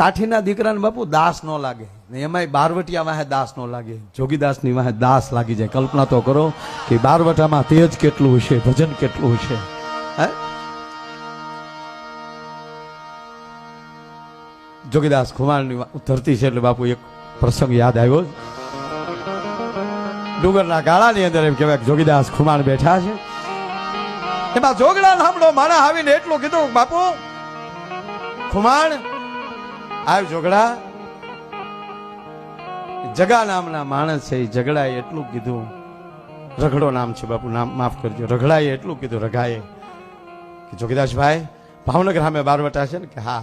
કાઠીના દીકરાને બાપુ દાસ ન લાગે ને એમાંય બારવટિયા વાહે દાસ ન લાગે, જોગીદાસની વાહે દાસ લાગી જાય. કલ્પના તો કરો કે બારવટામાં તેજ કેટલું હશે, ભજન કેટલું હશે. હે જોગીદાસ ખુમાણની ધરતી છે એટલે બાપુ એક પ્રસંગ યાદ આવ્યો. ડુંગરના ગાળાની અંદર એમ કહેવાય જોગીદાસ ખુમાણ બેઠા છે. એમાં જોગડા સાંભળો માણસ આવીને એટલું કીધું, બાપુ ખુમાણ આવ જોગડા. જગા નામના માણસ છે, ઝઘડાએ એટલું કીધું, રઘડો નામ છે બાપુ, નામ માફ કરજો, રઘડાએ એટલું કીધું રઘાએ કે જોગીદાસભાઈ ભાવનગર સામે બારવટા છે ને કે હા,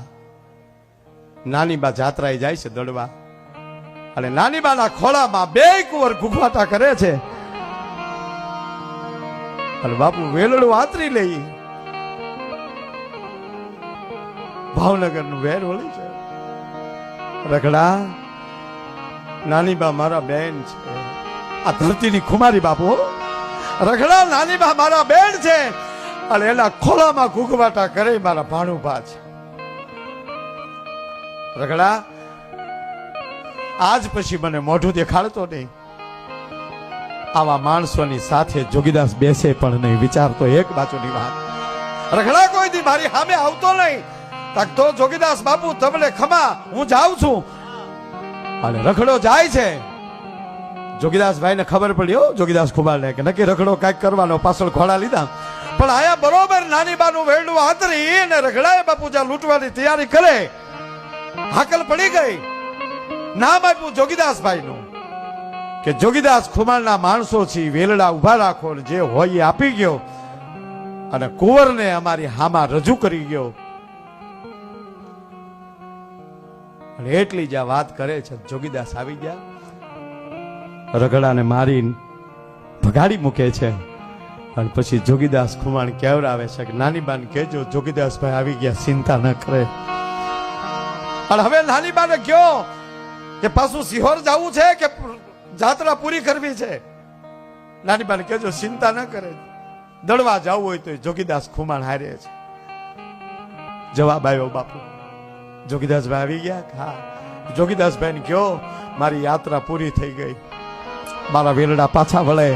નાની બા જાત્રાએ જાય છે દડવા, અને નાની બાના ખોળામાં બે કુંવર ઘૂઘવાટા કરે છે, અને બાપુ વેલડું આતરી લઈ ભાવનગર નું વેર વળી છે. રગડા નાની બા મારા બેન છે, આ ધરતીની ખુમારી બાપુ. રગડા નાની બા મારા બેન છે અને એના ખોળામાં ઘૂઘવાટા કરે મારા ભાણુભા છે. રગડા આજ પછી મને મોઢું દેખાડતો નહીં. આવા માણસોની સાથે જોગીદાસ બેસે પણ નહીં. વિચાર તો એક બાજુની વાત. રગડા કોઈ દી મારી સામે આવતો નહીં. તો જોગીદાસ બાપુ તમને ખમા, હું જાઉં છું. અને રખડો જાય છે. જોગીદાસ ભાઈ ને ખબર પડી, જોગીદાસ ખુમારને કે નક્કી રખડો કઈક કરવાનો, પાછળ ઘોડા લીધા. પણ આયા બરોબર નાની બાનું વેરડું આતરી ને રખડાએ બાપુ જ્યાં લૂંટવાની તૈયારી કરે, હાકલ પડી ગઈ. નામ આપ્યું જોગીદાસ ભાઈ નું કે જોગીદાસ ખુમારના માણસો છે, વેલડા ઉભા રાખો, જે હોય એ આપી ગયો અને કુંવરને અમારી હામાં રજૂ કરી ગયો. અને એટલી જ વાત કરે છે. જોગીદાસ આવી ગયા, રગડાને મારી ભગાડી મૂકે છે. અને પછી જોગીદાસ ખુમાણ કેવડાવે છે કે નાની બાને કહેજો જોગીદાસ ભાઈ આવી ગયા, ચિંતા ન કરે. અને હવે નાની બાને કયો કે પાછું સિહોર જવું છે કે જાત્રા પૂરી કરવી છે. નાની બાને કહેજો ચિંતા ન કરે, દળવા જવું હોય તો જોગીદાસ ખુમાણ હારે છે. જવાબ આવ્યો બાપુ, જોગીદાસભાઈ આવી ગયા. હા, જોગીદાસભાઈ ને કયો મારી યાત્રા પૂરી થઈ ગઈ, મારા વેલડા પાછા વળે.